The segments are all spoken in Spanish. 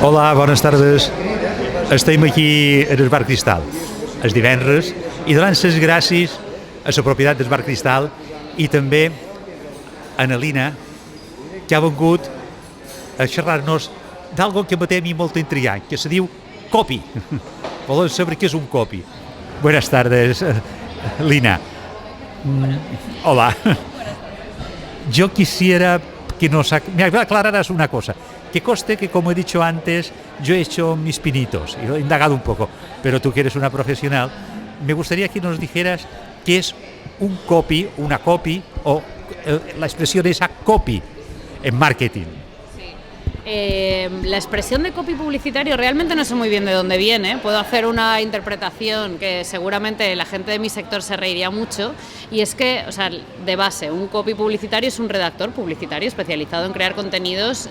Hola, bones tardes. Estem aquí en el Bar Cristal, els divendres, i donant les gràcies a la propietat del Bar Cristal i també a Lina, que ha vengut a xerrar-nos d'algo que m'ha a mi molt intrigant, que se diu copy. Volem saber què és un copy. Buenas tardes, Lina. Hola. Yo quisiera que me aclararas una cosa. Que conste que, como he dicho antes, yo he hecho mis pinitos y lo he indagado un poco, pero tú que eres una profesional, me gustaría que nos dijeras qué es un copy, una copy o la expresión esa copy en marketing. La expresión de copy publicitario realmente no sé muy bien de dónde viene. Puedo hacer una interpretación que seguramente la gente de mi sector se reiría mucho, y es que, o sea, de base, un copy publicitario es un redactor publicitario especializado en crear contenidos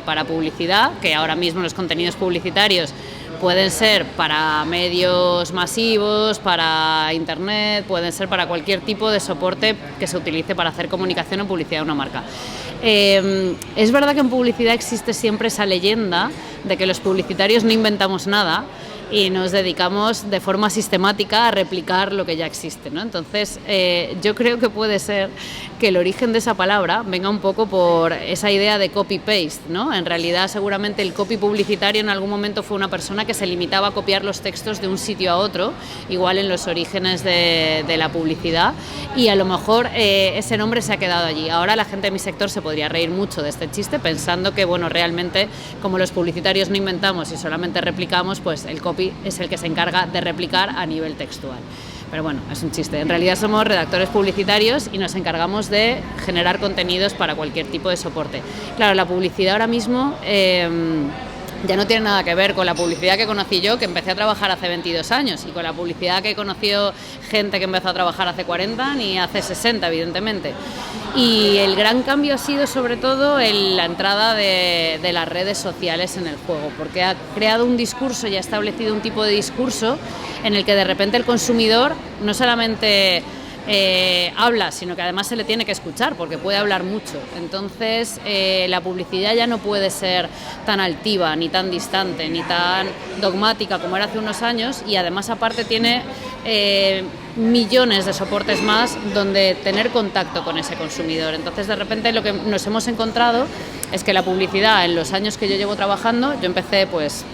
para publicidad, que ahora mismo los contenidos publicitarios pueden ser para medios masivos, para internet, pueden ser para cualquier tipo de soporte que se utilice para hacer comunicación o publicidad de una marca. Es verdad que en publicidad existe siempre esa leyenda de que los publicitarios no inventamos nada y nos dedicamos de forma sistemática a replicar lo que ya existe, ¿no? Entonces, yo creo que puede ser que el origen de esa palabra venga un poco por esa idea de copy-paste, ¿no? En realidad, seguramente el copy publicitario en algún momento fue una persona que se limitaba a copiar los textos de un sitio a otro, igual en los orígenes de la publicidad, y a lo mejor ese nombre se ha quedado allí. Ahora la gente de mi sector se podría reír mucho de este chiste, pensando que, bueno, realmente, como los publicitarios no inventamos y solamente replicamos, pues el copy es el que se encarga de replicar a nivel textual. Pero bueno, es un chiste. En realidad somos redactores publicitarios y nos encargamos de generar contenidos para cualquier tipo de soporte. Claro, la publicidad ahora mismo ya no tiene nada que ver con la publicidad que conocí yo, que empecé a trabajar hace 22 años, y con la publicidad que he conocido gente que empezó a trabajar hace 40 ni hace 60, evidentemente. Y el gran cambio ha sido sobre todo la entrada de las redes sociales en el juego, porque ha creado un discurso y ha establecido un tipo de discurso en el que de repente el consumidor no solamente habla, sino que además se le tiene que escuchar, porque puede hablar mucho. Entonces la publicidad ya no puede ser tan altiva, ni tan distante, ni tan dogmática como era hace unos años, y además aparte tiene millones de soportes más donde tener contacto con ese consumidor. Entonces de repente lo que nos hemos encontrado es que la publicidad, en los años que yo llevo trabajando, yo empecé pues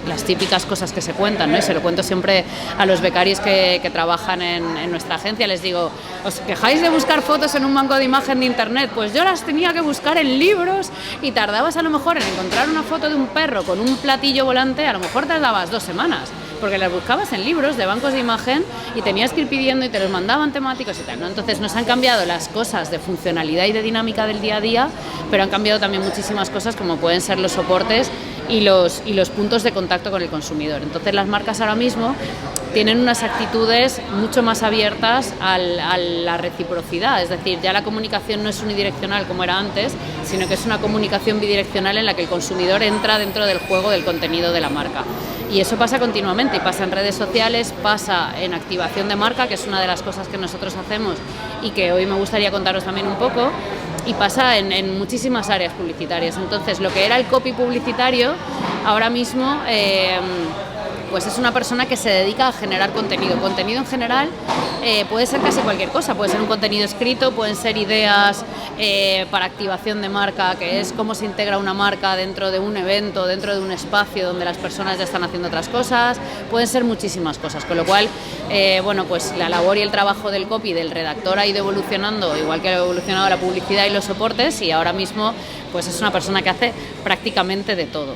las típicas cosas que se cuentan, ¿no? Y se lo cuento siempre a los becarios que trabajan en nuestra agencia. Les digo, ¿os quejáis de buscar fotos en un banco de imagen de internet? Pues yo las tenía que buscar en libros, y tardabas a lo mejor en encontrar una foto de un perro con un platillo volante, a lo mejor tardabas 2 semanas, porque las buscabas en libros de bancos de imagen y tenías que ir pidiendo y te los mandaban temáticos y tal, ¿no? Entonces nos han cambiado las cosas de funcionalidad y de dinámica del día a día, pero han cambiado también muchísimas cosas, como pueden ser los soportes y los puntos de contacto con el consumidor. Entonces las marcas ahora mismo tienen unas actitudes mucho más abiertas a la reciprocidad, es decir, ya la comunicación no es unidireccional como era antes, sino que es una comunicación bidireccional en la que el consumidor entra dentro del juego del contenido de la marca. Y eso pasa continuamente, y pasa en redes sociales, pasa en activación de marca, que es una de las cosas que nosotros hacemos y que hoy me gustaría contaros también un poco, y pasa en muchísimas áreas publicitarias. Entonces, lo que era el copy publicitario, ahora mismo pues es una persona que se dedica a generar contenido. Contenido en general puede ser casi cualquier cosa, puede ser un contenido escrito, pueden ser ideas para activación de marca, que es cómo se integra una marca dentro de un evento, dentro de un espacio donde las personas ya están haciendo otras cosas, pueden ser muchísimas cosas, con lo cual, bueno, pues la labor y el trabajo del copy, del redactor, ha ido evolucionando, igual que ha evolucionado la publicidad y los soportes, y ahora mismo pues es una persona que hace prácticamente de todo.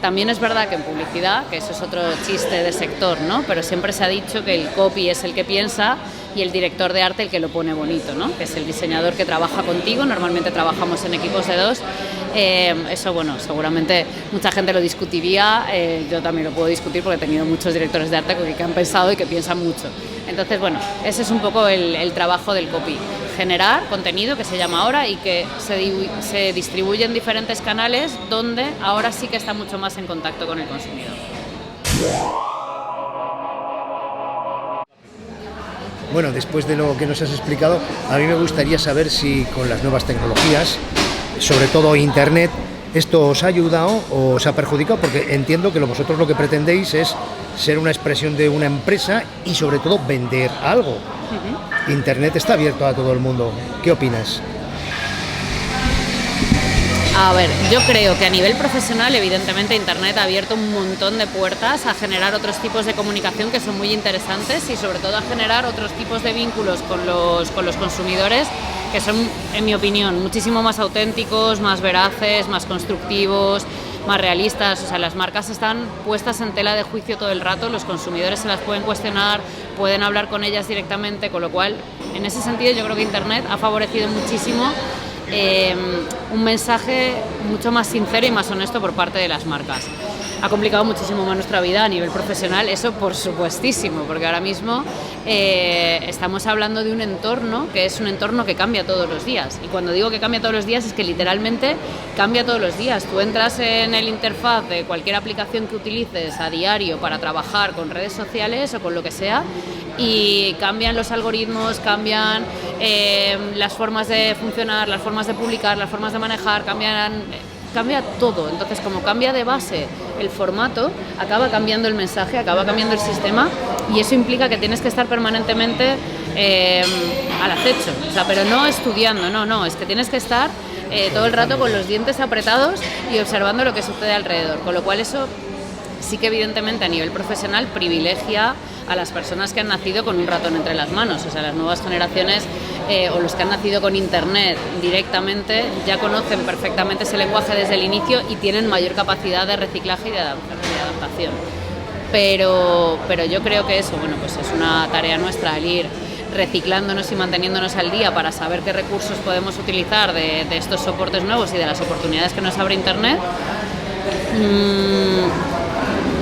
También es verdad que en publicidad, que eso es otro chiste de sector, ¿no? Pero siempre se ha dicho que el copy es el que piensa y el director de arte el que lo pone bonito, ¿no? Que es el diseñador que trabaja contigo. Normalmente trabajamos en equipos de 2. Eso, bueno, seguramente mucha gente lo discutiría. Yo también lo puedo discutir porque he tenido muchos directores de arte que han pensado y que piensan mucho. Entonces, bueno, ese es un poco el trabajo del copy. Generar contenido, que se llama ahora, y que se distribuye en diferentes canales donde ahora sí que está mucho más en contacto con el consumidor. Bueno, después de lo que nos has explicado, a mí me gustaría saber si con las nuevas tecnologías, sobre todo Internet, ¿Esto os ha ayudado o os ha perjudicado? Porque entiendo que vosotros lo que pretendéis es ser una expresión de una empresa y sobre todo vender algo. Internet está abierto a todo el mundo. ¿Qué opinas? A ver, yo creo que a nivel profesional, evidentemente, Internet ha abierto un montón de puertas a generar otros tipos de comunicación que son muy interesantes y sobre todo a generar otros tipos de vínculos con los consumidores que son, en mi opinión, muchísimo más auténticos, más veraces, más constructivos, más realistas. O sea, las marcas están puestas en tela de juicio todo el rato, los consumidores se las pueden cuestionar, pueden hablar con ellas directamente, con lo cual, en ese sentido, yo creo que Internet ha favorecido muchísimo un mensaje mucho más sincero y más honesto por parte de las marcas. Ha complicado muchísimo más nuestra vida a nivel profesional, eso por supuestísimo, porque ahora mismo estamos hablando de un entorno que es un entorno que cambia todos los días. Y cuando digo que cambia todos los días es que literalmente cambia todos los días. Tú entras en el interfaz de cualquier aplicación que utilices a diario para trabajar con redes sociales o con lo que sea y cambian los algoritmos, cambian las formas de funcionar, las formas de publicar, las formas de manejar, cambia todo. Entonces, como cambia de base el formato, acaba cambiando el mensaje, acaba cambiando el sistema y eso implica que tienes que estar permanentemente al acecho. O sea, pero no estudiando, no, es que tienes que estar todo el rato con los dientes apretados y observando lo que sucede alrededor. Con lo cual eso sí que evidentemente a nivel profesional privilegia a las personas que han nacido con un ratón entre las manos. O sea, las nuevas generaciones o los que han nacido con Internet directamente ya conocen perfectamente ese lenguaje desde el inicio y tienen mayor capacidad de reciclaje y de adaptación. Pero yo creo que eso, bueno, pues es una tarea nuestra el ir reciclándonos y manteniéndonos al día para saber qué recursos podemos utilizar de estos soportes nuevos y de las oportunidades que nos abre Internet.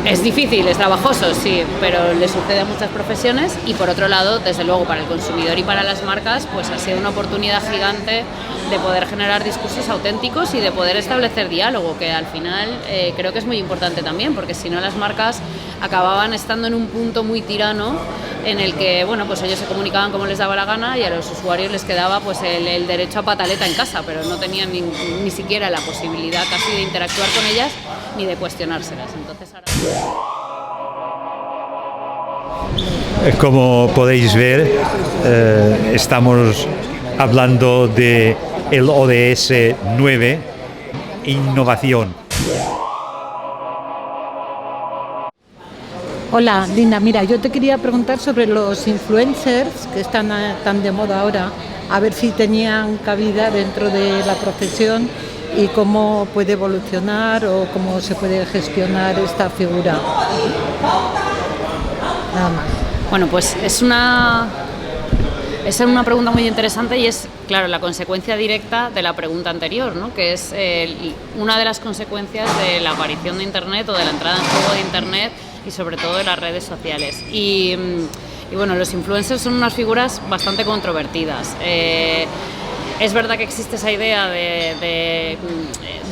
Es difícil, es trabajoso, sí, pero le sucede a muchas profesiones y por otro lado, desde luego, para el consumidor y para las marcas, pues ha sido una oportunidad gigante de poder generar discursos auténticos y de poder establecer diálogo, que al final creo que es muy importante también, porque si no las marcas acababan estando en un punto muy tirano en el que, bueno, pues ellos se comunicaban como les daba la gana y a los usuarios les quedaba pues el derecho a pataleta en casa, pero no tenían ni siquiera la posibilidad casi de interactuar con ellas ni de cuestionárselas. Entonces ahora... Como podéis ver, estamos hablando de el ODS 9, innovación. Hola, Linda. Mira, yo te quería preguntar sobre los influencers que están tan de moda ahora, a ver si tenían cabida dentro de la profesión y cómo puede evolucionar o cómo se puede gestionar esta figura. Nada más. Bueno, pues es una pregunta muy interesante y es, claro, la consecuencia directa de la pregunta anterior, ¿no? Que es una de las consecuencias de la aparición de Internet o de la entrada en juego de Internet y sobre todo de las redes sociales. Y bueno, los influencers son unas figuras bastante controvertidas. Es verdad que existe esa idea de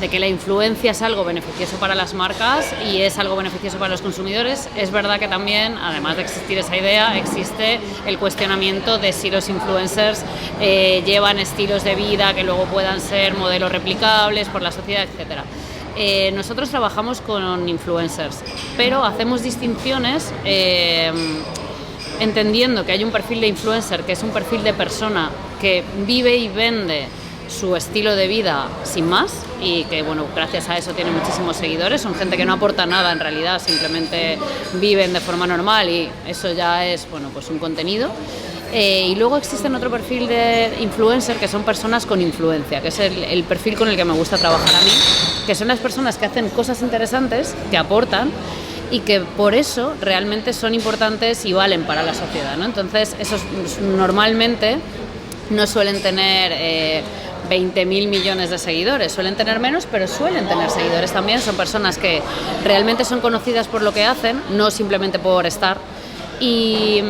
que la influencia es algo beneficioso para las marcas y es algo beneficioso para los consumidores. Es verdad que también, además de existir esa idea, existe el cuestionamiento de si los influencers llevan estilos de vida que luego puedan ser modelos replicables por la sociedad, etcétera. Nosotros trabajamos con influencers, pero hacemos distinciones entendiendo que hay un perfil de influencer que es un perfil de persona que vive y vende su estilo de vida sin más y que, bueno, gracias a eso tiene muchísimos seguidores. Son gente que no aporta nada en realidad, simplemente viven de forma normal y eso ya es, bueno, pues un contenido. Y luego existen otro perfil de influencer que son personas con influencia, que es el perfil con el que me gusta trabajar a mí, que son las personas que hacen cosas interesantes, que aportan y que por eso realmente son importantes y valen para la sociedad, ¿no? Entonces, esos normalmente no suelen tener 20.000 millones de seguidores, suelen tener menos, pero suelen tener seguidores también. Son personas que realmente son conocidas por lo que hacen, no simplemente por estar. Y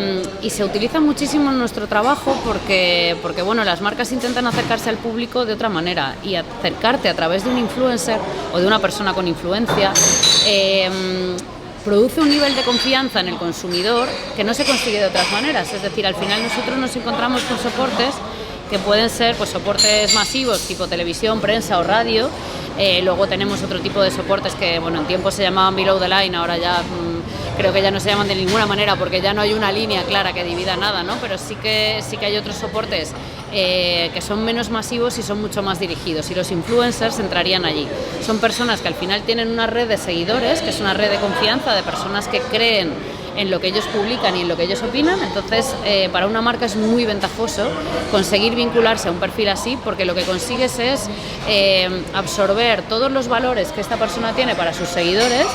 se utiliza muchísimo en nuestro trabajo porque bueno, las marcas intentan acercarse al público de otra manera y acercarte a través de un influencer o de una persona con influencia produce un nivel de confianza en el consumidor que no se consigue de otras maneras. Es decir, al final nosotros nos encontramos con soportes que pueden ser pues soportes masivos tipo televisión, prensa o radio. Luego tenemos otro tipo de soportes que en tiempo se llamaban below the line, ahora ya creo que ya no se llaman de ninguna manera porque ya no hay una línea clara que divida nada, ¿no? Pero sí que hay otros soportes que son menos masivos y son mucho más dirigidos, y los influencers entrarían allí. Son personas que al final tienen una red de seguidores, que es una red de confianza de personas que creen en lo que ellos publican y en lo que ellos opinan. Entonces, para una marca es muy ventajoso conseguir vincularse a un perfil así, porque lo que consigues es absorber todos los valores que esta persona tiene para sus seguidores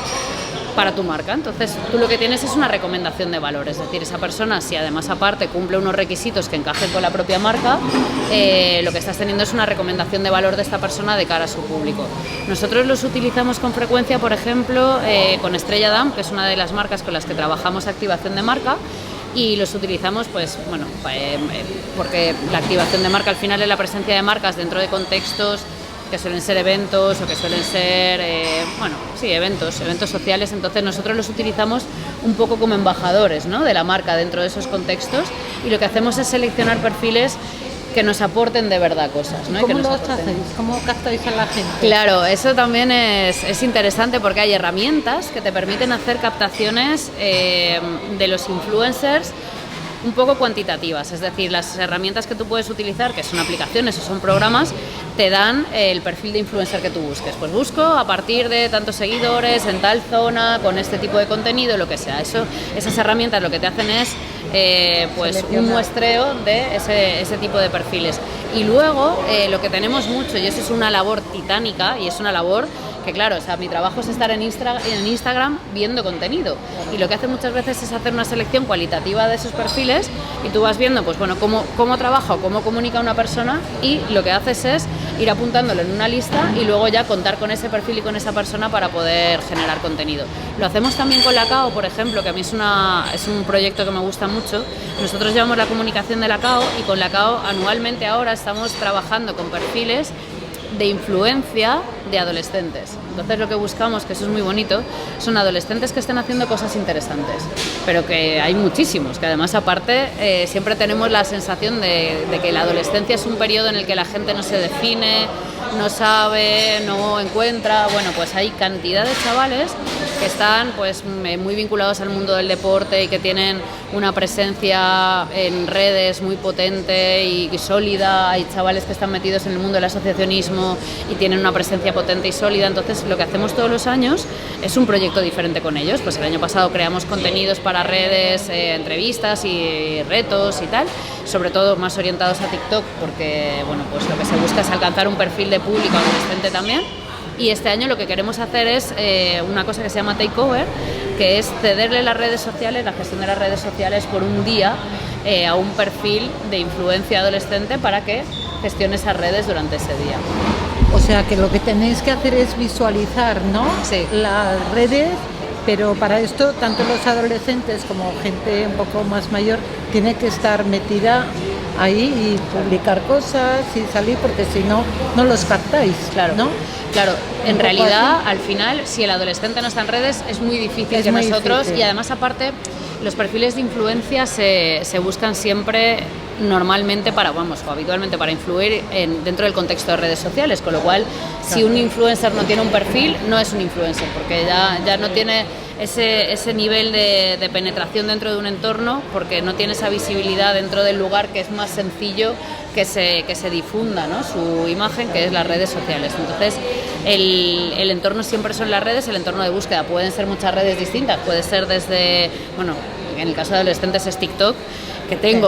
para tu marca. Entonces tú lo que tienes es una recomendación de valores, es decir, esa persona, si además aparte cumple unos requisitos que encajen con la propia marca, lo que estás teniendo es una recomendación de valor de esta persona de cara a su público. Nosotros los utilizamos con frecuencia, por ejemplo, con Estrella Damm, que es una de las marcas con las que trabajamos activación de marca, y los utilizamos porque la activación de marca al final es la presencia de marcas dentro de contextos que suelen ser eventos o que suelen ser, eventos sociales. Entonces nosotros los utilizamos un poco como embajadores, ¿no?, de la marca dentro de esos contextos, y lo que hacemos es seleccionar perfiles que nos aporten de verdad cosas, ¿no? ¿Cómo lo hacéis? ¿Cómo captáis a la gente? Claro, eso también es interesante porque hay herramientas que te permiten hacer captaciones de los influencers un poco cuantitativas, es decir, las herramientas que tú puedes utilizar, que son aplicaciones o son programas, te dan el perfil de influencer que tú busques. Pues busco a partir de tantos seguidores, en tal zona, con este tipo de contenido, lo que sea. Esas herramientas lo que te hacen es un muestreo de ese tipo de perfiles. Y luego lo que tenemos mucho, y eso es una labor titánica, y es una labor que claro, mi trabajo es estar en Instagram viendo contenido, y lo que hace muchas veces es hacer una selección cualitativa de esos perfiles, y tú vas viendo cómo trabaja o cómo comunica una persona, y lo que haces es ir apuntándolo en una lista y luego ya contar con ese perfil y con esa persona para poder generar contenido. Lo hacemos también con la CAO, por ejemplo, que a mí es un proyecto que me gusta mucho. Nosotros llevamos la comunicación de la CAO, y con la CAO anualmente ahora estamos trabajando con perfiles de influencia de adolescentes. Entonces lo que buscamos, que eso es muy bonito, son adolescentes que estén haciendo cosas interesantes, pero que hay muchísimos, que además aparte siempre tenemos la sensación de que la adolescencia es un periodo en el que la gente no se define, no sabe, no encuentra. Bueno, pues hay cantidad de chavales que están muy vinculados al mundo del deporte y que tienen una presencia en redes muy potente y sólida. Hay chavales que están metidos en el mundo del asociacionismo y tienen una presencia potente y sólida. Entonces lo que hacemos todos los años es un proyecto diferente con ellos. Pues el año pasado creamos contenidos para redes, entrevistas y retos y tal, sobre todo más orientados a TikTok, porque lo que se busca es alcanzar un perfil de público adolescente también. Y este año lo que queremos hacer es una cosa que se llama takeover, que es cederle las redes sociales, la gestión de las redes sociales por un día a un perfil de influencia adolescente para que gestione esas redes durante ese día. O sea que lo que tenéis que hacer es visualizar, ¿no?, sí, las redes, pero para esto tanto los adolescentes como gente un poco más mayor tiene que estar metida ahí y publicar cosas y salir, porque si no, no los captáis, claro, ¿no? Claro, en realidad, al final, si el adolescente no está en redes, es muy difícil que nosotros, difícil. Y además aparte, los perfiles de influencia se buscan siempre normalmente o habitualmente para influir dentro del contexto de redes sociales, con lo cual, si un influencer no tiene un perfil, no es un influencer, porque ya no tiene ese nivel de penetración dentro de un entorno, porque no tiene esa visibilidad dentro del lugar que es más sencillo que se difunda, ¿no?, su imagen, que es las redes sociales. Entonces el entorno siempre son las redes, el entorno de búsqueda pueden ser muchas redes distintas, puede ser desde, en el caso de adolescentes es TikTok, que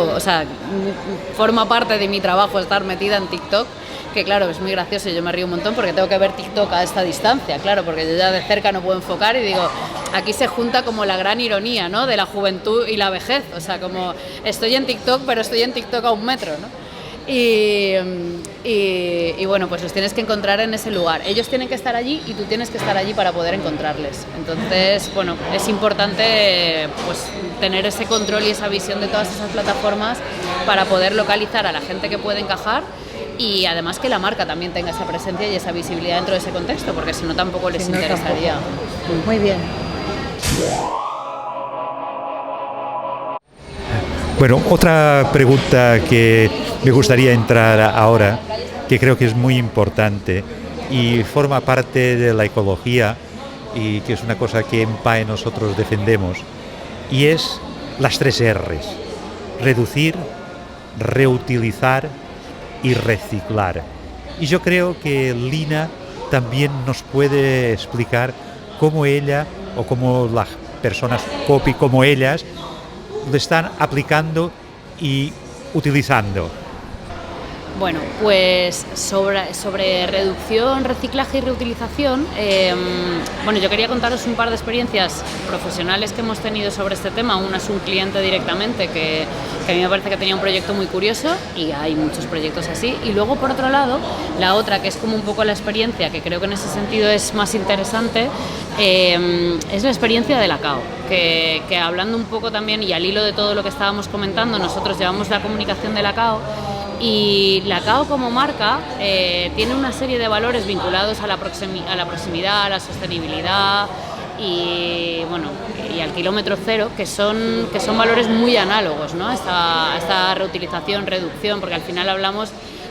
forma parte de mi trabajo estar metida en TikTok, que claro, es muy gracioso y yo me río un montón porque tengo que ver TikTok a esta distancia, claro, porque yo ya de cerca no puedo enfocar y digo, aquí se junta como la gran ironía, ¿no?, de la juventud y la vejez, como estoy en TikTok, pero estoy en TikTok a 1 metro, ¿no? Y pues los tienes que encontrar en ese lugar. Ellos tienen que estar allí y tú tienes que estar allí para poder encontrarles. Entonces, es importante tener ese control y esa visión de todas esas plataformas para poder localizar a la gente que puede encajar, y además que la marca también tenga esa presencia y esa visibilidad dentro de ese contexto, porque si no tampoco les interesaría. Muy bien. Bueno, otra pregunta que me gustaría entrar ahora, que creo que es muy importante y forma parte de la ecología y que es una cosa que en PAE nosotros defendemos, y es las 3 R's: reducir, reutilizar y reciclar. Y yo creo que Lina también nos puede explicar cómo ella o cómo las personas copy como ellas lo están aplicando y utilizando. Bueno, pues sobre reducción, reciclaje y reutilización, bueno, yo quería contaros un par de experiencias profesionales que hemos tenido sobre este tema. Una es un cliente directamente que a mí me parece que tenía un proyecto muy curioso, y hay muchos proyectos así. Y luego, por otro lado, la otra, que es como un poco la experiencia, que creo que en ese sentido es más interesante, es la experiencia de la CAO, que hablando un poco también y al hilo de todo lo que estábamos comentando, nosotros llevamos la comunicación de la CAO. Y la CAO como marca tiene una serie de valores vinculados a la proximidad, a la sostenibilidad y, bueno, y al kilómetro cero, que son valores muy análogos, ¿no? Esta reutilización, reducción, porque al final hablamos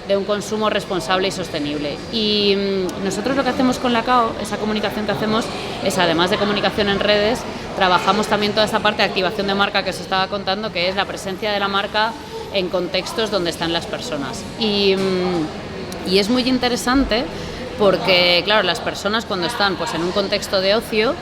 de un consumo responsable y sostenible. Y nosotros lo que hacemos con la CAO, esa comunicación que hacemos, es además de comunicación en redes, trabajamos también toda esta parte de activación de marca que os estaba contando, que es la presencia de la marca en contextos donde están las personas. Y es muy interesante porque, claro, las personas cuando están pues, en un contexto de ocio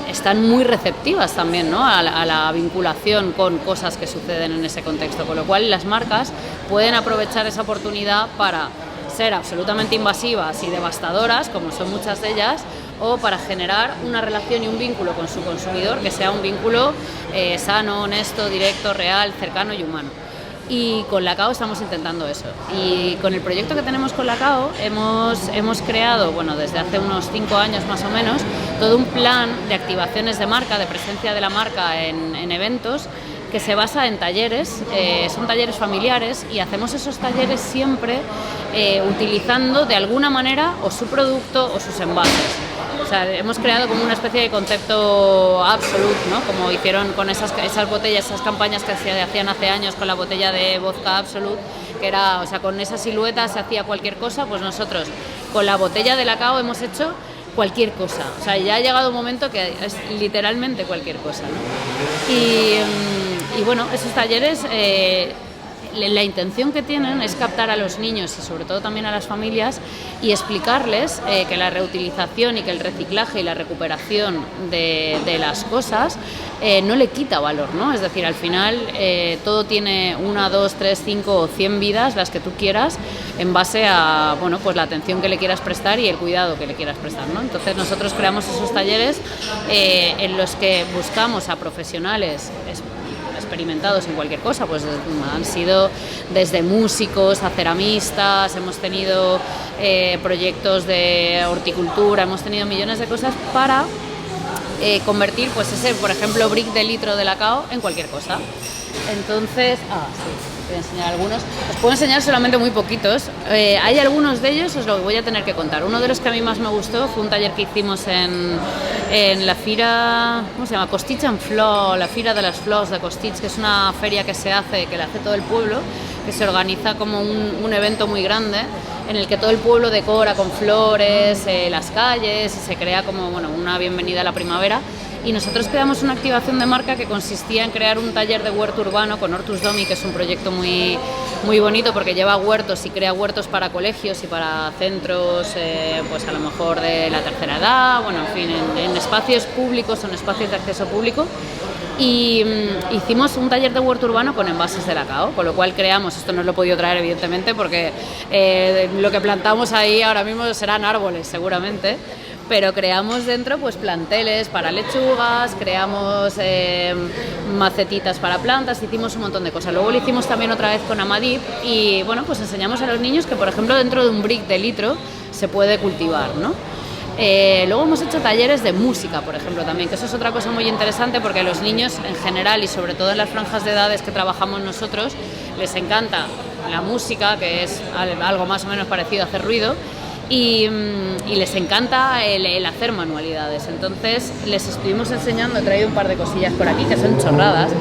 están muy receptivas también, ¿no? a la vinculación con cosas que suceden en ese contexto, con lo cual las marcas pueden aprovechar esa oportunidad para ser absolutamente invasivas y devastadoras, como son muchas de ellas, o para generar una relación y un vínculo con su consumidor que sea un vínculo sano, honesto, directo, real, cercano y humano. Y con la CAO estamos intentando eso. Y con el proyecto que tenemos con la CAO hemos creado, bueno, desde hace unos 5 años más o menos, todo un plan de activaciones de marca, de presencia de la marca en eventos, que se basa en talleres, son talleres familiares, y hacemos esos talleres siempre utilizando de alguna manera o su producto o sus envases. O sea, hemos creado como una especie de concepto absoluto, ¿no? Como hicieron con esas botellas, esas campañas que se hacían hace años con la botella de vodka Absolut, que era, o sea, con esa silueta se hacía cualquier cosa. Pues nosotros con la botella de la CAO hemos hecho cualquier cosa. O sea, ya ha llegado un momento que es literalmente cualquier cosa, ¿no? Y bueno, esos talleres, la intención que tienen es captar a los niños y sobre todo también a las familias y explicarles que la reutilización y que el reciclaje y la recuperación de las cosas no le quita valor, ¿no? Es decir, al final todo tiene 1, 2, 3, 5 o 100 vidas, las que tú quieras, en base a, bueno, pues la atención que le quieras prestar y el cuidado que le quieras prestar, ¿no? Entonces nosotros creamos esos talleres en los que buscamos a profesionales experimentados en cualquier cosa, pues han sido desde músicos a ceramistas, hemos tenido proyectos de horticultura, hemos tenido millones de cosas para convertir pues ese, por ejemplo, brick de litro de la CAO en cualquier cosa. Entonces, sí, voy a enseñar algunos. Os puedo enseñar solamente muy poquitos. Hay algunos de ellos, os lo voy a tener que contar. Uno de los que a mí más me gustó fue un taller que hicimos en la fira, ¿cómo se llama? Costitx en Flor, la Fira de las Flors de Costitx, que es una feria que la hace todo el pueblo, que se organiza como un evento muy grande en el que todo el pueblo decora con flores las calles y se crea como, bueno, una bienvenida a la primavera. Y nosotros creamos una activación de marca que consistía en crear un taller de huerto urbano con Hortus Domi, que es un proyecto muy, muy bonito porque lleva huertos y crea huertos para colegios y para centros, pues a lo mejor de la tercera edad, bueno, en fin, en espacios públicos o en espacios de acceso público. Y hicimos un taller de huerto urbano con envases de la CAO, con lo cual creamos, esto no os lo he podido traer evidentemente porque lo que plantamos ahí ahora mismo serán árboles seguramente, pero creamos dentro pues planteles para lechugas, creamos macetitas para plantas, hicimos un montón de cosas. Luego lo hicimos también otra vez con Amadip y bueno, pues enseñamos a los niños que por ejemplo dentro de un brick de litro se puede cultivar, ¿no? Luego hemos hecho talleres de música, por ejemplo, también, que eso es otra cosa muy interesante porque a los niños en general y sobre todo en las franjas de edades que trabajamos nosotros les encanta la música, que es algo más o menos parecido a hacer ruido, y les encanta el hacer manualidades. Entonces les estuvimos enseñando, he traído un par de cosillas por aquí que son chorradas,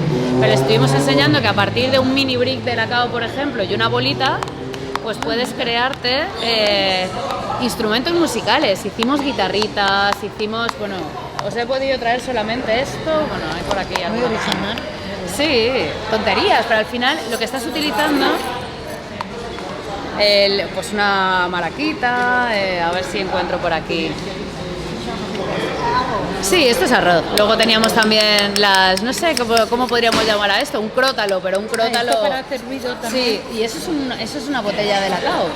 pero les estuvimos enseñando que a partir de un mini brick de lacao, por ejemplo, y una bolita, pues puedes crearte instrumentos musicales. Hicimos guitarritas, bueno, os he podido traer solamente esto, bueno, hay por aquí algo. Muy original. Sí, tonterías, pero al final lo que estás utilizando, pues una maraquita, a ver si encuentro por aquí. Sí, esto es arroz. Luego teníamos también no sé cómo podríamos llamar a esto, un crótalo, pero un crótalo... Esto para hacer ruido también. Sí, y eso es una botella de lacao.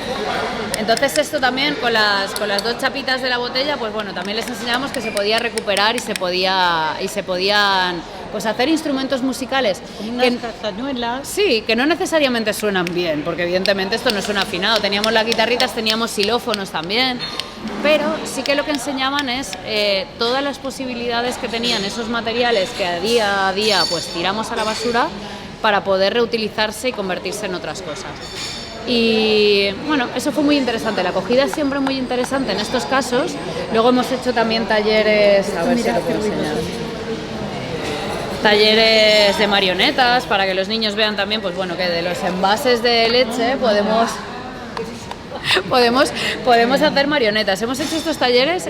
Entonces esto también con las dos chapitas de la botella, pues bueno, también les enseñamos que se podía recuperar y se podían pues hacer instrumentos musicales. Como unas castañuelas. Sí, que no necesariamente suenan bien, porque evidentemente esto no suena afinado. Teníamos las guitarritas, teníamos xilófonos también, pero sí que lo que enseñaban es todas las posibilidades que tenían esos materiales que a día pues tiramos a la basura para poder reutilizarse y convertirse en otras cosas. Y bueno, eso fue muy interesante, la acogida es siempre muy interesante en estos casos. Luego hemos hecho también talleres, a ver si lo puedo enseñar. Talleres de marionetas para que los niños vean también, pues bueno, que de los envases de leche podemos hacer marionetas. Hemos hecho estos talleres,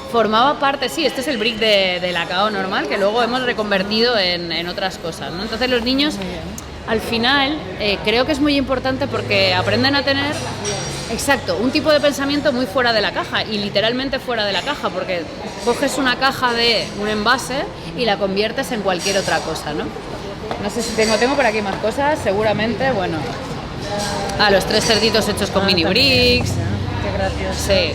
formaba parte, sí, este es el brick de lacao normal, que luego hemos reconvertido en otras cosas, ¿no? Entonces los niños, al final, creo que es muy importante porque aprenden a tener, exacto, un tipo de pensamiento muy fuera de la caja, y literalmente fuera de la caja, porque coges una caja de un envase y la conviertes en cualquier otra cosa, ¿no? No sé si tengo por aquí más cosas, seguramente, bueno, los 3 cerditos hechos con mini bricks. Qué gracioso. Sí.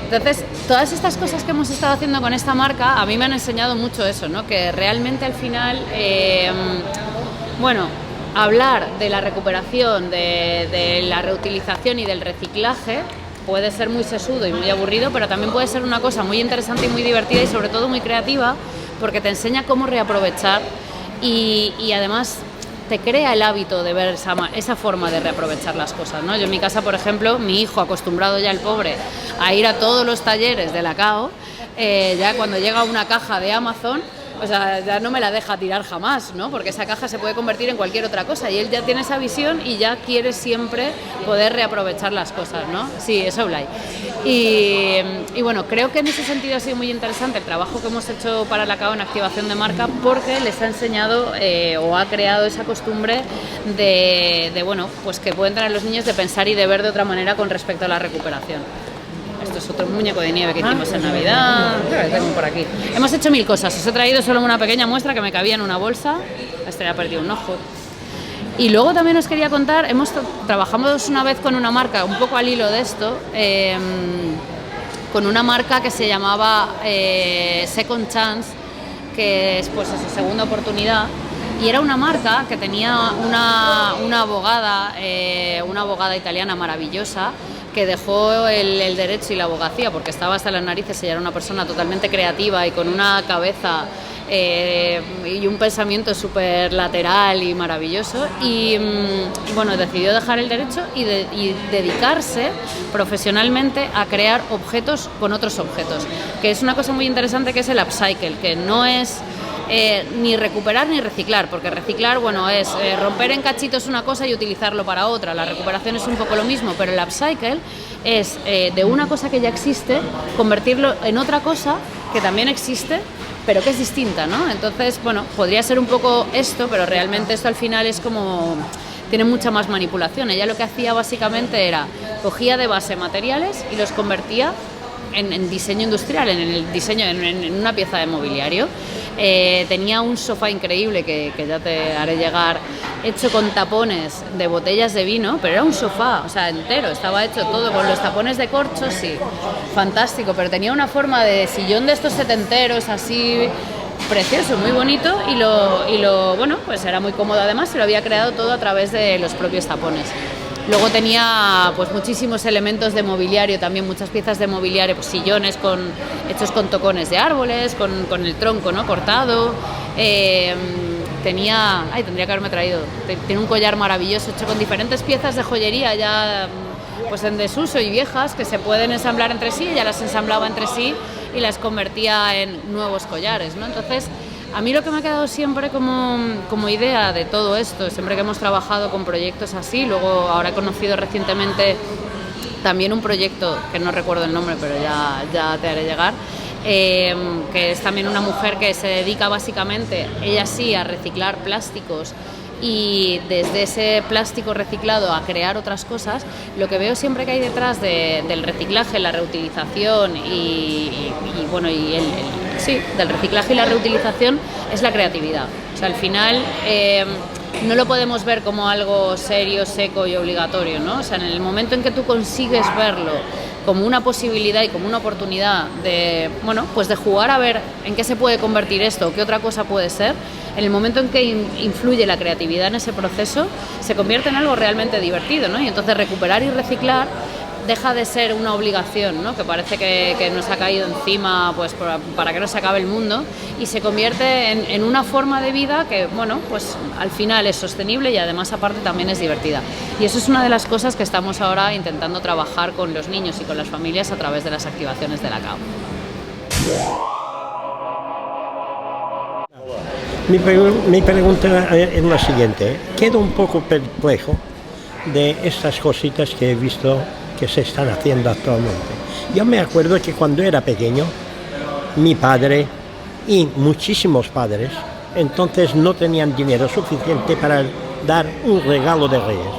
Entonces, todas estas cosas que hemos estado haciendo con esta marca a mí me han enseñado mucho eso, ¿no? Que realmente al final, bueno, hablar de la recuperación, de la reutilización y del reciclaje puede ser muy sesudo y muy aburrido, pero también puede ser una cosa muy interesante y muy divertida y sobre todo muy creativa, porque te enseña cómo reaprovechar y además te crea el hábito de ver esa forma de reaprovechar las cosas, ¿no? Yo en mi casa, por ejemplo, mi hijo, acostumbrado ya el pobre a ir a todos los talleres de lacao, ya cuando llega una caja de Amazon, o sea, ya no me la deja tirar jamás, ¿no? Porque esa caja se puede convertir en cualquier otra cosa y él ya tiene esa visión y ya quiere siempre poder reaprovechar las cosas, ¿no? Sí, eso Blay. Y bueno, creo que en ese sentido ha sido muy interesante el trabajo que hemos hecho para lacao en activación de marca, porque les ha enseñado o ha creado esa costumbre de bueno, pues que pueden tener los niños de pensar y de ver de otra manera con respecto a la recuperación. Esto es otro muñeco de nieve que hicimos en Navidad. Tengo por aquí. Hemos hecho 1000 cosas. Os he traído solo una pequeña muestra que me cabía en una bolsa. Este ya ha perdido un ojo. Y luego también os quería contar, trabajamos una vez con una marca, un poco al hilo de esto, con una marca que se llamaba Second Chance, que es pues esa segunda oportunidad. Y era una marca que tenía una abogada italiana maravillosa, que dejó el derecho y la abogacía porque estaba hasta las narices. Ella era una persona totalmente creativa y con una cabeza y un pensamiento súper lateral y maravilloso, y bueno, decidió dejar el derecho y dedicarse profesionalmente a crear objetos con otros objetos, que es una cosa muy interesante, que es el upcycle, que no es ni recuperar ni reciclar, porque reciclar, bueno, es romper en cachitos una cosa y utilizarlo para otra. La recuperación es un poco lo mismo, pero el upcycle es de una cosa que ya existe, convertirlo en otra cosa que también existe, pero que es distinta, ¿no? Entonces, bueno, podría ser un poco esto, pero realmente esto al final es como... tiene mucha más manipulación. Ella lo que hacía básicamente era, cogía de base materiales y los convertía en diseño industrial, en el diseño, en una pieza de mobiliario. Tenía un sofá increíble que ya te haré llegar, hecho con tapones de botellas de vino, pero era un sofá, o sea, entero, estaba hecho todo con los tapones de corcho, sí, fantástico, pero tenía una forma de sillón de estos setenteros, así, precioso, muy bonito, y lo bueno, pues era muy cómodo además, y lo había creado todo a través de los propios tapones. Luego tenía pues muchísimos elementos de mobiliario, también muchas piezas de mobiliario, pues sillones hechos con tocones de árboles, con el tronco, ¿no?, cortado. Tendría que haberme traído. Tiene un collar maravilloso hecho con diferentes piezas de joyería ya pues en desuso y viejas que se pueden ensamblar entre sí. Ella las ensamblaba entre sí y las convertía en nuevos collares, ¿no? Entonces, a mí lo que me ha quedado siempre como idea de todo esto, siempre que hemos trabajado con proyectos así, luego ahora he conocido recientemente también un proyecto, que no recuerdo el nombre, pero ya te haré llegar, que es también una mujer que se dedica básicamente, ella sí, a reciclar plásticos, y desde ese plástico reciclado a crear otras cosas. Lo que veo siempre que hay detrás del reciclaje, la reutilización del reciclaje y la reutilización es la creatividad. O sea, al final no lo podemos ver como algo serio, seco y obligatorio, ¿no? O sea, en el momento en que tú consigues verlo como una posibilidad y como una oportunidad de, bueno, pues de jugar a ver en qué se puede convertir esto o qué otra cosa puede ser, en el momento en que influye la creatividad en ese proceso, se convierte en algo realmente divertido, ¿no? Y entonces recuperar y reciclar deja de ser una obligación, ¿no? Que parece que nos ha caído encima pues para que no se acabe el mundo, y se convierte en una forma de vida que, bueno, pues al final es sostenible y además aparte también es divertida. Y eso es una de las cosas que estamos ahora intentando trabajar con los niños y con las familias a través de las activaciones de la CAO. Mi pregunta es la siguiente. Quedo un poco perplejo de estas cositas que he visto que se están haciendo actualmente. Yo me acuerdo que cuando era pequeño, mi padre y muchísimos padres entonces no tenían dinero suficiente para dar un regalo de Reyes.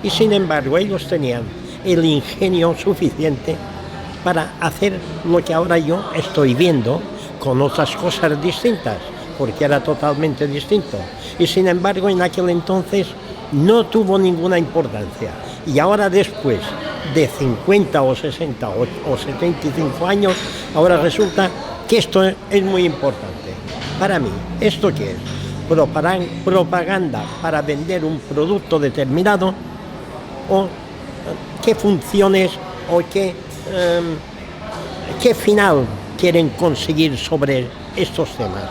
Y sin embargo ellos tenían el ingenio suficiente para hacer lo que ahora yo estoy viendo con otras cosas distintas, porque era totalmente distinto. Y sin embargo en aquel entonces no tuvo ninguna importancia. Y ahora después de 50 o 60 o 75 años, ahora resulta que esto es muy importante. Para mí, ¿esto qué es? Propaganda para vender un producto determinado, o qué funciones o qué final quieren conseguir sobre estos temas.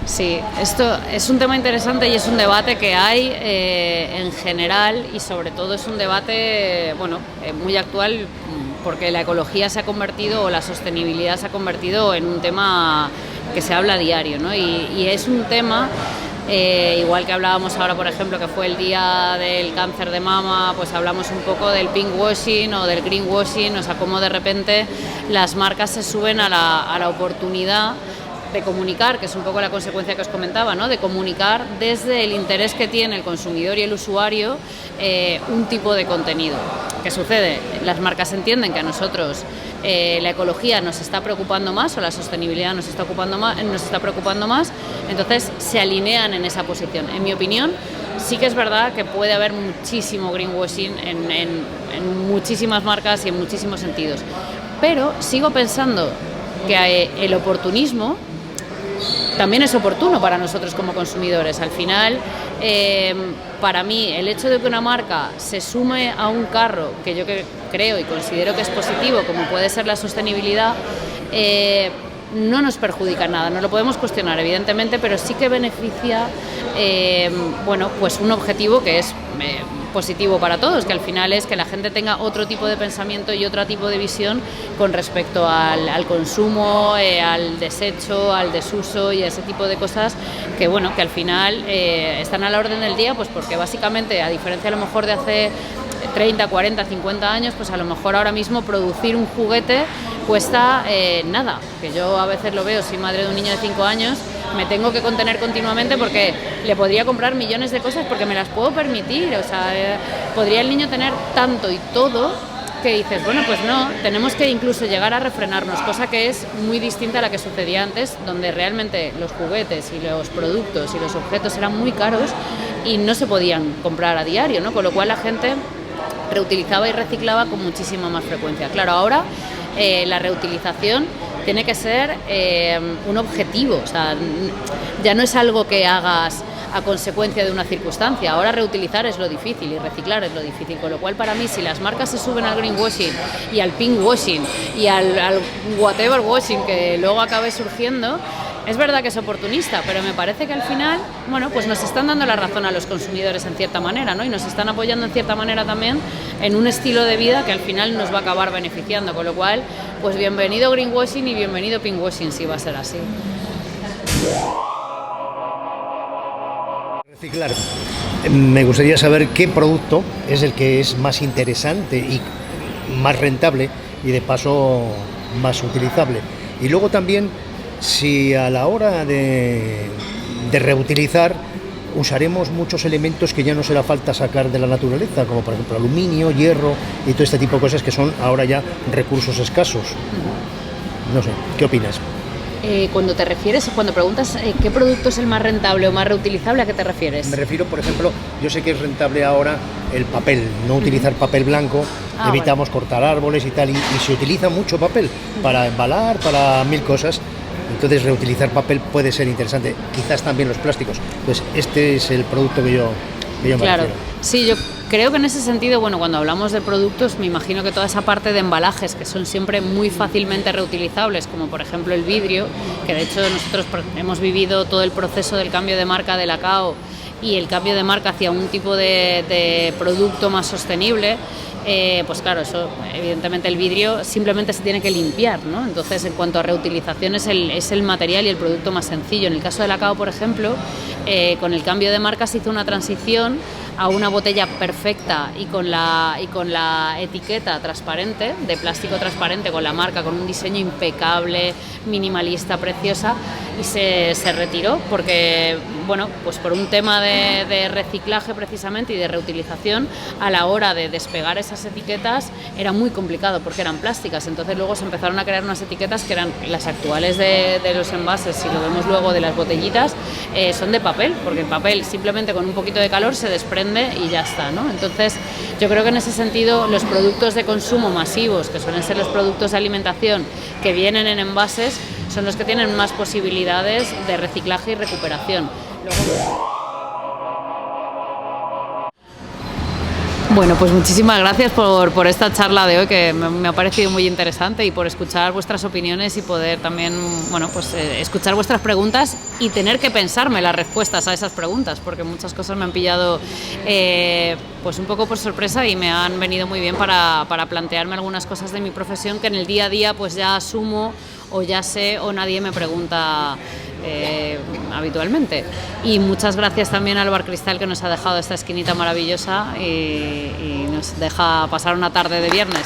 Sí, esto es un tema interesante y es un debate que hay en general, y sobre todo es un debate muy actual, porque la ecología se ha convertido, o la sostenibilidad se ha convertido en un tema que se habla a diario, ¿no? Y es un tema, igual que hablábamos ahora, por ejemplo, que fue el día del cáncer de mama, pues hablamos un poco del pinkwashing o del greenwashing, o sea, cómo de repente las marcas se suben a la oportunidad de comunicar, que es un poco la consecuencia que os comentaba, ¿no? De comunicar desde el interés que tiene el consumidor y el usuario un tipo de contenido. ¿Qué sucede? Las marcas entienden que a nosotros la ecología nos está preocupando más, o la sostenibilidad nos está preocupando más, entonces se alinean en esa posición. En mi opinión, sí que es verdad que puede haber muchísimo greenwashing en muchísimas marcas y en muchísimos sentidos, pero sigo pensando que el oportunismo también es oportuno para nosotros como consumidores. Al final, para mí, el hecho de que una marca se sume a un carro, que yo creo y considero que es positivo, como puede ser la sostenibilidad, no nos perjudica nada. No lo podemos cuestionar, evidentemente, pero sí que beneficia pues un objetivo que es positivo para todos, que al final es que la gente tenga otro tipo de pensamiento y otro tipo de visión con respecto al consumo, al desecho, al desuso y a ese tipo de cosas que al final están a la orden del día, pues porque básicamente, a diferencia a lo mejor de hace 30, 40, 50 años, pues a lo mejor ahora mismo producir un juguete cuesta nada, que yo a veces lo veo, soy madre de un niño de 5 años, me tengo que contener continuamente porque le podría comprar millones de cosas porque me las puedo permitir, o sea, podría el niño tener tanto y todo que dices, pues no, tenemos que incluso llegar a refrenarnos, cosa que es muy distinta a la que sucedía antes, donde realmente los juguetes y los productos y los objetos eran muy caros y no se podían comprar a diario, ¿no? Con lo cual la gente reutilizaba y reciclaba con muchísima más frecuencia. Claro, ahora la reutilización tiene que ser un objetivo, o sea, ya no es algo que hagas a consecuencia de una circunstancia. Ahora reutilizar es lo difícil y reciclar es lo difícil, con lo cual para mí, si las marcas se suben al greenwashing y al pinkwashing y al whatever washing que luego acabe surgiendo, Es verdad que es oportunista, pero me parece que al final, bueno, pues nos están dando la razón a los consumidores en cierta manera, ¿no? Y nos están apoyando en cierta manera también en un estilo de vida que al final nos va a acabar beneficiando, con lo cual, pues bienvenido greenwashing y bienvenido pinkwashing, si va a ser así. Reciclar. Me gustaría saber qué producto es el que es más interesante y más rentable y de paso más utilizable. Y luego también si a la hora de reutilizar usaremos muchos elementos que ya no será falta sacar de la naturaleza, como por ejemplo aluminio, hierro y todo este tipo de cosas que son ahora ya recursos escasos. No sé, ¿qué opinas? Cuando te refieres, cuando preguntas qué producto es el más rentable o más reutilizable, ¿a qué te refieres? Me refiero, por ejemplo, yo sé que es rentable ahora el papel, no utilizar papel blanco, evitamos cortar árboles y tal, y se utiliza mucho papel para embalar, para mil cosas. Entonces reutilizar papel puede ser interesante, quizás también los plásticos. Pues este es el producto que yo me Claro, refiero. sí, yo creo que en ese sentido, bueno, cuando hablamos de productos, me imagino que toda esa parte de embalajes, que son siempre muy fácilmente reutilizables, como por ejemplo el vidrio, que de hecho nosotros hemos vivido todo el proceso del cambio de marca de la CAO y el cambio de marca hacia un tipo de producto más sostenible. Pues claro, eso evidentemente el vidrio simplemente se tiene que limpiar, ¿no? Entonces, en cuanto a reutilización es el material y el producto más sencillo. En el caso de la CAO, por ejemplo, con el cambio de marca se hizo una transición a una botella perfecta y con la etiqueta transparente, de plástico transparente, con la marca, con un diseño impecable, minimalista, preciosa, y se retiró porque, bueno, pues por un tema de reciclaje precisamente y de reutilización, a la hora de despegar esas etiquetas era muy complicado porque eran plásticas. Entonces luego se empezaron a crear unas etiquetas que eran las actuales de los envases, si lo vemos luego de las botellitas, son de papel, porque el papel simplemente con un poquito de calor se desprende y ya está, ¿no? Entonces yo creo que en ese sentido los productos de consumo masivos, que suelen ser los productos de alimentación que vienen en envases, son los que tienen más posibilidades de reciclaje y recuperación. Bueno, pues muchísimas gracias por esta charla de hoy, que me ha parecido muy interesante, y por escuchar vuestras opiniones y poder también, bueno, pues escuchar vuestras preguntas y tener que pensarme las respuestas a esas preguntas, porque muchas cosas me han pillado pues un poco por sorpresa y me han venido muy bien para plantearme algunas cosas de mi profesión que en el día a día pues ya asumo o ya sé o nadie me pregunta habitualmente. Y muchas gracias también al Bar Cristal, que nos ha dejado esta esquinita maravillosa y nos deja pasar una tarde de viernes.